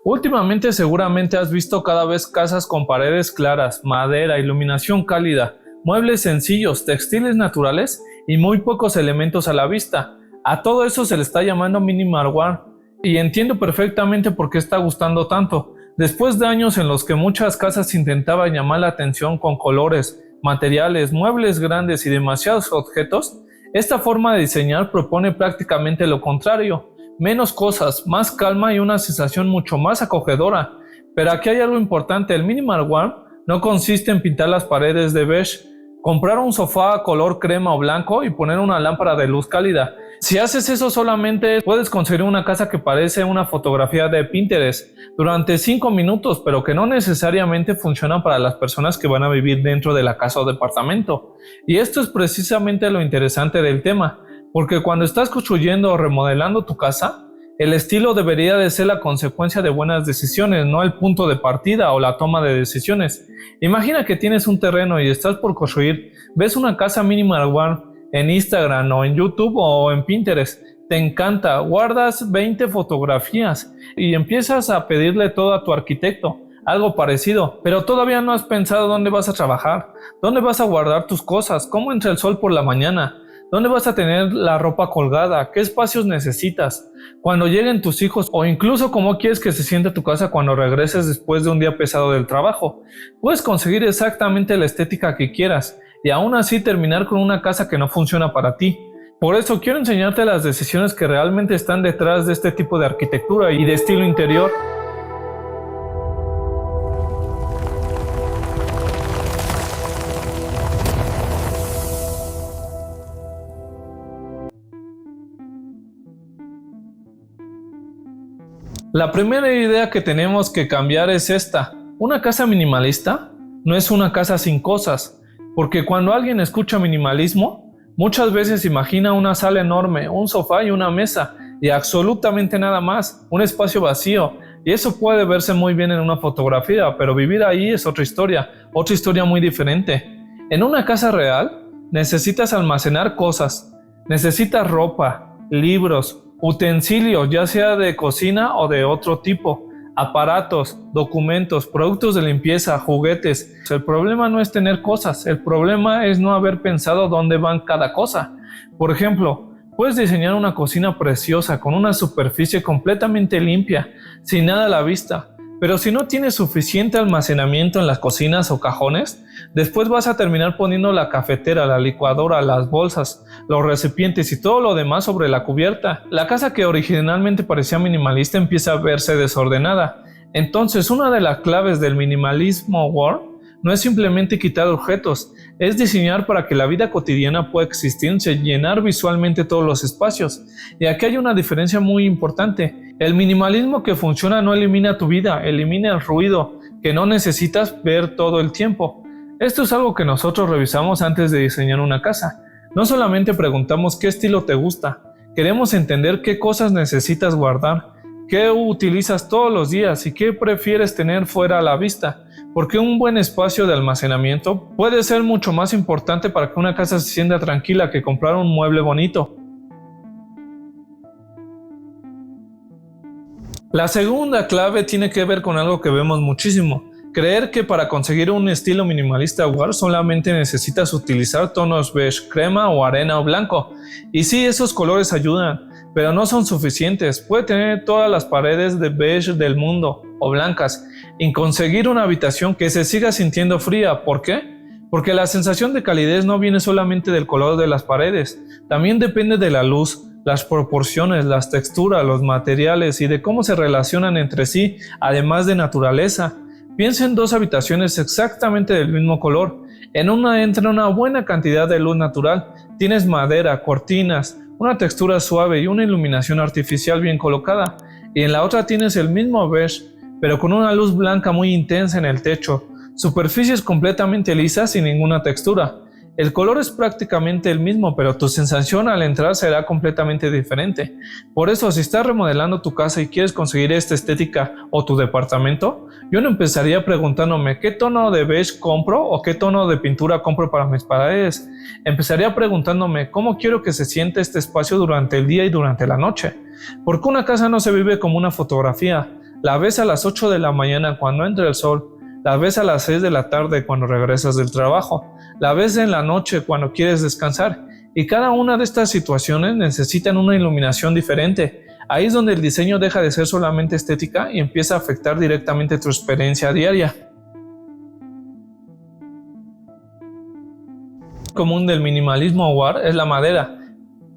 Últimamente seguramente has visto cada vez casas con paredes claras, madera, iluminación cálida, muebles sencillos, textiles naturales y muy pocos elementos a la vista. A todo eso se le está llamando minimal warm y entiendo perfectamente por qué está gustando tanto. Después de años en los que muchas casas intentaban llamar la atención con colores, materiales, muebles grandes y demasiados objetos, esta forma de diseñar propone prácticamente lo contrario. Menos cosas, más calma y una sensación mucho más acogedora. Pero aquí hay algo importante, el minimal warm no consiste en pintar las paredes de beige, comprar un sofá color crema o blanco y poner una lámpara de luz cálida. Si haces eso solamente puedes conseguir una casa que parece una fotografía de Pinterest durante 5 minutos, pero que no necesariamente funciona para las personas que van a vivir dentro de la casa o departamento. Y esto es precisamente lo interesante del tema. Porque cuando estás construyendo o remodelando tu casa, el estilo debería de ser la consecuencia de buenas decisiones, no el punto de partida o la toma de decisiones. Imagina que tienes un terreno y estás por construir, ves una casa minimal warm en Instagram o en YouTube o en Pinterest, te encanta, guardas 20 fotografías y empiezas a pedirle todo a tu arquitecto, algo parecido, pero todavía no has pensado dónde vas a trabajar, dónde vas a guardar tus cosas, cómo entra el sol por la mañana. ¿Dónde vas a tener la ropa colgada? ¿Qué espacios necesitas? Cuando lleguen tus hijos o incluso cómo quieres que se siente tu casa cuando regreses después de un día pesado del trabajo. Puedes conseguir exactamente la estética que quieras y aún así terminar con una casa que no funciona para ti. Por eso quiero enseñarte las decisiones que realmente están detrás de este tipo de arquitectura y de estilo interior. La primera idea que tenemos que cambiar es esta. Una casa minimalista no es una casa sin cosas, porque cuando alguien escucha minimalismo, muchas veces imagina una sala enorme, un sofá y una mesa, y absolutamente nada más, un espacio vacío, y eso puede verse muy bien en una fotografía, pero vivir ahí es otra historia muy diferente. En una casa real, necesitas almacenar cosas, necesitas ropa, libros, utensilios, ya sea de cocina o de otro tipo, aparatos, documentos, productos de limpieza, juguetes. El problema no es tener cosas, el problema es no haber pensado dónde van cada cosa. Por ejemplo, puedes diseñar una cocina preciosa con una superficie completamente limpia, sin nada a la vista, pero si no tienes suficiente almacenamiento en las cocinas o cajones, después vas a terminar poniendo la cafetera, la licuadora, las bolsas, los recipientes y todo lo demás sobre la cubierta. La casa que originalmente parecía minimalista empieza a verse desordenada. Entonces, una de las claves del minimalismo warm no es simplemente quitar objetos, es diseñar para que la vida cotidiana pueda existir sin llenar visualmente todos los espacios. Y aquí hay una diferencia muy importante. El minimalismo que funciona no elimina tu vida, elimina el ruido que no necesitas ver todo el tiempo. Esto es algo que nosotros revisamos antes de diseñar una casa. No solamente preguntamos qué estilo te gusta, queremos entender qué cosas necesitas guardar, qué utilizas todos los días y qué prefieres tener fuera a la vista, porque un buen espacio de almacenamiento puede ser mucho más importante para que una casa se sienta tranquila que comprar un mueble bonito. La segunda clave tiene que ver con algo que vemos muchísimo. Creer que para conseguir un estilo minimalista warm solamente necesitas utilizar tonos beige, crema o arena o blanco. Y sí, esos colores ayudan, pero no son suficientes. Puede tener todas las paredes de beige del mundo o blancas y conseguir una habitación que se siga sintiendo fría. ¿Por qué? Porque la sensación de calidez no viene solamente del color de las paredes, también depende de la luz, las proporciones, las texturas, los materiales y de cómo se relacionan entre sí, además de naturaleza. Piensa en dos habitaciones exactamente del mismo color. En una entra una buena cantidad de luz natural, tienes madera, cortinas, una textura suave y una iluminación artificial bien colocada, y en la otra tienes el mismo beige, pero con una luz blanca muy intensa en el techo, superficies completamente lisas sin ninguna textura. El color es prácticamente el mismo, pero tu sensación al entrar será completamente diferente. Por eso, si estás remodelando tu casa y quieres conseguir esta estética o tu departamento, yo no empezaría preguntándome qué tono de beige compro o qué tono de pintura compro para mis paredes. Empezaría preguntándome cómo quiero que se sienta este espacio durante el día y durante la noche. Porque una casa no se vive como una fotografía, la ves a las 8 de la mañana cuando entra el sol, la ves a las 6 de la tarde cuando regresas del trabajo, la ves en la noche cuando quieres descansar, y cada una de estas situaciones necesitan una iluminación diferente. Ahí es donde el diseño deja de ser solamente estética y empieza a afectar directamente tu experiencia diaria. Común del minimalismo aware es la madera.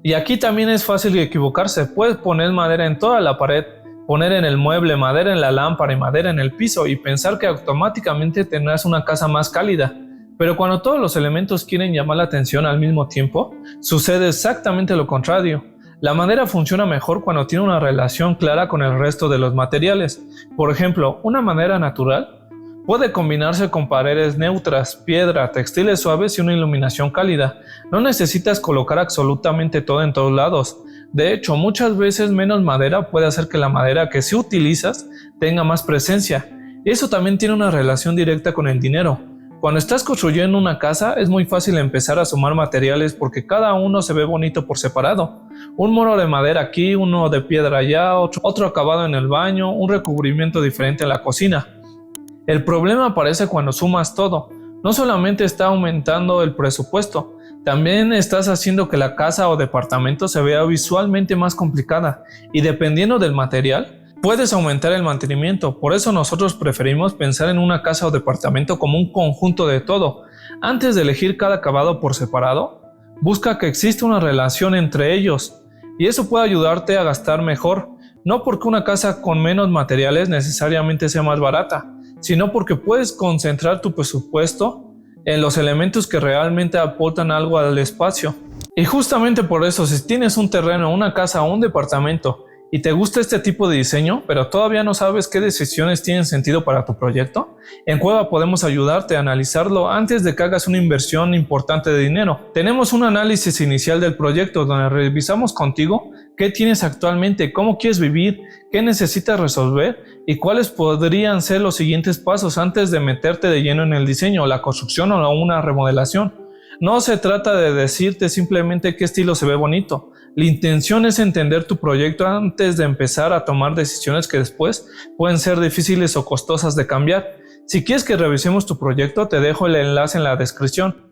Y aquí también es fácil equivocarse. Puedes poner madera en toda la pared, poner en el mueble madera en la lámpara y madera en el piso y pensar que automáticamente tendrás una casa más cálida. Pero cuando todos los elementos quieren llamar la atención al mismo tiempo, sucede exactamente lo contrario. La madera funciona mejor cuando tiene una relación clara con el resto de los materiales. Por ejemplo, una madera natural puede combinarse con paredes neutras, piedra, textiles suaves y una iluminación cálida. No necesitas colocar absolutamente todo en todos lados. De hecho, muchas veces menos madera puede hacer que la madera que sí utilizas tenga más presencia. Y eso también tiene una relación directa con el dinero. Cuando estás construyendo una casa es muy fácil empezar a sumar materiales porque cada uno se ve bonito por separado. Un muro de madera aquí, uno de piedra allá, otro acabado en el baño, un recubrimiento diferente en la cocina. El problema aparece cuando sumas todo. No solamente está aumentando el presupuesto, también estás haciendo que la casa o departamento se vea visualmente más complicada y dependiendo del material, puedes aumentar el mantenimiento. Por eso nosotros preferimos pensar en una casa o departamento como un conjunto de todo. Antes de elegir cada acabado por separado, busca que exista una relación entre ellos y eso puede ayudarte a gastar mejor. No porque una casa con menos materiales necesariamente sea más barata, sino porque puedes concentrar tu presupuesto en los elementos que realmente aportan algo al espacio. Y justamente por eso, si tienes un terreno, una casa o un departamento y te gusta este tipo de diseño, pero todavía no sabes qué decisiones tienen sentido para tu proyecto, en Cueva podemos ayudarte a analizarlo antes de que hagas una inversión importante de dinero. Tenemos un análisis inicial del proyecto donde revisamos contigo qué tienes actualmente, cómo quieres vivir, qué necesitas resolver y cuáles podrían ser los siguientes pasos antes de meterte de lleno en el diseño, la construcción o una remodelación. No se trata de decirte simplemente qué estilo se ve bonito. La intención es entender tu proyecto antes de empezar a tomar decisiones que después pueden ser difíciles o costosas de cambiar. Si quieres que revisemos tu proyecto, te dejo el enlace en la descripción.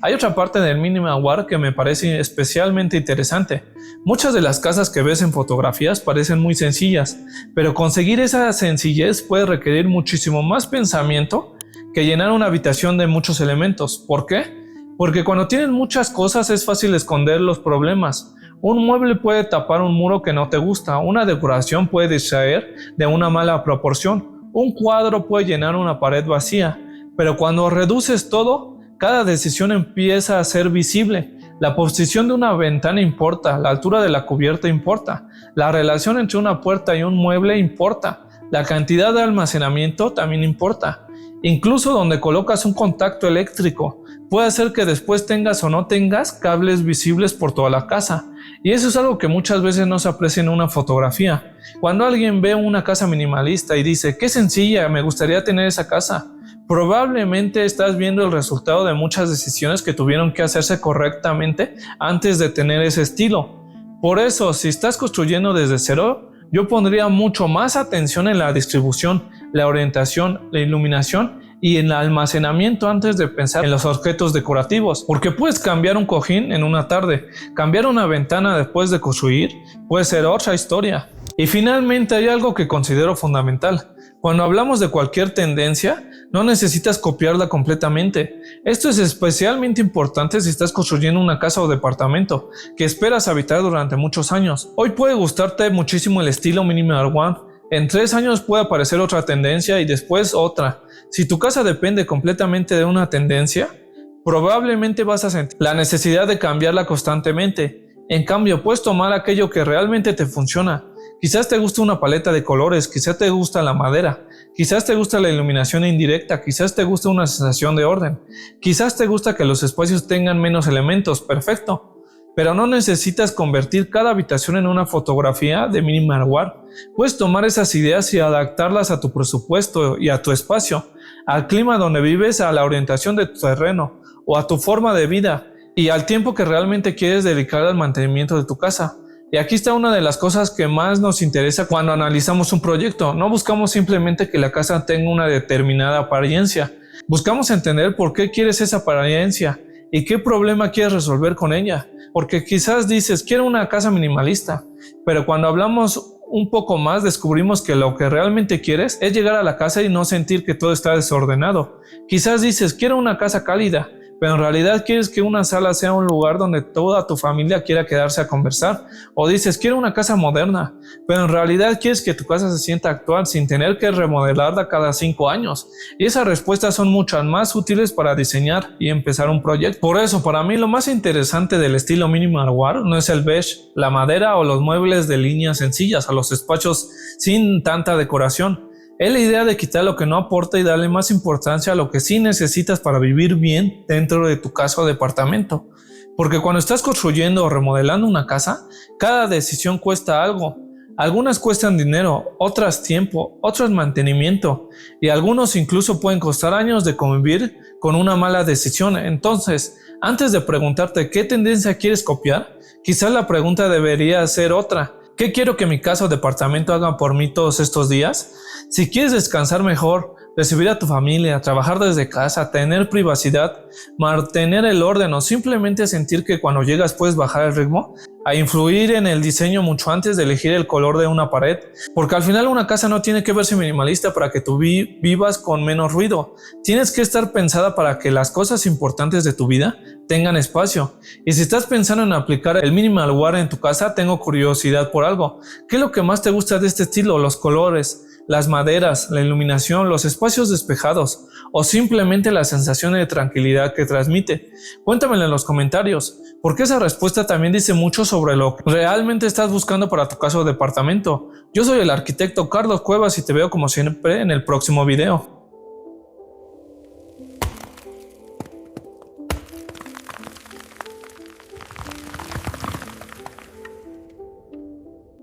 Hay otra parte del minimal aware que me parece especialmente interesante. Muchas de las casas que ves en fotografías parecen muy sencillas, pero conseguir esa sencillez puede requerir muchísimo más pensamiento que llenar una habitación de muchos elementos. ¿Por qué? Porque cuando tienes muchas cosas es fácil esconder los problemas. Un mueble puede tapar un muro que no te gusta, una decoración puede distraer de una mala proporción, un cuadro puede llenar una pared vacía, pero cuando reduces todo, cada decisión empieza a ser visible. La posición de una ventana importa, la altura de la cubierta importa, la relación entre una puerta y un mueble importa, la cantidad de almacenamiento también importa. Incluso donde colocas un contacto eléctrico, puede hacer que después tengas o no tengas cables visibles por toda la casa. Y eso es algo que muchas veces no se aprecia en una fotografía. Cuando alguien ve una casa minimalista y dice, qué sencilla, me gustaría tener esa casa, probablemente estás viendo el resultado de muchas decisiones que tuvieron que hacerse correctamente antes de tener ese estilo. Por eso, si estás construyendo desde cero, yo pondría mucho más atención en la distribución, la orientación, la iluminación y en el almacenamiento antes de pensar en los objetos decorativos, porque puedes cambiar un cojín en una tarde, cambiar una ventana después de construir puede ser otra historia. Y finalmente hay algo que considero fundamental. Cuando hablamos de cualquier tendencia, no necesitas copiarla completamente. Esto es especialmente importante si estás construyendo una casa o departamento que esperas habitar durante muchos años. Hoy puede gustarte muchísimo el estilo minimal aware. En 3 años puede aparecer otra tendencia y después otra. Si tu casa depende completamente de una tendencia, probablemente vas a sentir la necesidad de cambiarla constantemente. En cambio, puedes tomar aquello que realmente te funciona. Quizás te gusta una paleta de colores, quizás te gusta la madera, quizás te gusta la iluminación indirecta, quizás te gusta una sensación de orden, quizás te gusta que los espacios tengan menos elementos, perfecto. Pero no necesitas convertir cada habitación en una fotografía de minimal aware. Puedes tomar esas ideas y adaptarlas a tu presupuesto y a tu espacio, al clima donde vives, a la orientación de tu terreno o a tu forma de vida y al tiempo que realmente quieres dedicar al mantenimiento de tu casa. Y aquí está una de las cosas que más nos interesa cuando analizamos un proyecto. No buscamos simplemente que la casa tenga una determinada apariencia. Buscamos entender por qué quieres esa apariencia y qué problema quieres resolver con ella. Porque quizás dices, quiero una casa minimalista, pero cuando hablamos un poco más descubrimos que lo que realmente quieres es llegar a la casa y no sentir que todo está desordenado. Quizás dices, quiero una casa cálida, pero en realidad quieres que una sala sea un lugar donde toda tu familia quiera quedarse a conversar. O dices, quiero una casa moderna, pero en realidad quieres que tu casa se sienta actual sin tener que remodelarla cada 5 años. Y esas respuestas son muchas más útiles para diseñar y empezar un proyecto. Por eso, para mí lo más interesante del estilo minimal wear no es el beige, la madera o los muebles de líneas sencillas a los espacios sin tanta decoración. Es la idea de quitar lo que no aporta y darle más importancia a lo que sí necesitas para vivir bien dentro de tu casa o departamento. Porque cuando estás construyendo o remodelando una casa, cada decisión cuesta algo. Algunas cuestan dinero, otras tiempo, otras mantenimiento y algunos incluso pueden costar años de convivir con una mala decisión. Entonces, antes de preguntarte qué tendencia quieres copiar, quizás la pregunta debería ser otra. ¿Qué quiero que mi casa o departamento hagan por mí todos estos días? Si quieres descansar mejor, recibir a tu familia, trabajar desde casa, tener privacidad, mantener el orden o simplemente sentir que cuando llegas puedes bajar el ritmo, a influir en el diseño mucho antes de elegir el color de una pared, porque al final una casa no tiene que verse minimalista para que tú vivas con menos ruido. Tienes que estar pensada para que las cosas importantes de tu vida tengan espacio. Y si estás pensando en aplicar el minimal wear en tu casa, tengo curiosidad por algo. ¿Qué es lo que más te gusta de este estilo? ¿Los colores, las maderas, la iluminación, los espacios despejados o simplemente la sensación de tranquilidad que transmite? Cuéntamelo en los comentarios, porque esa respuesta también dice mucho sobre lo que realmente estás buscando para tu casa o departamento. Yo soy el arquitecto Carlos Cuevas y te veo como siempre en el próximo video.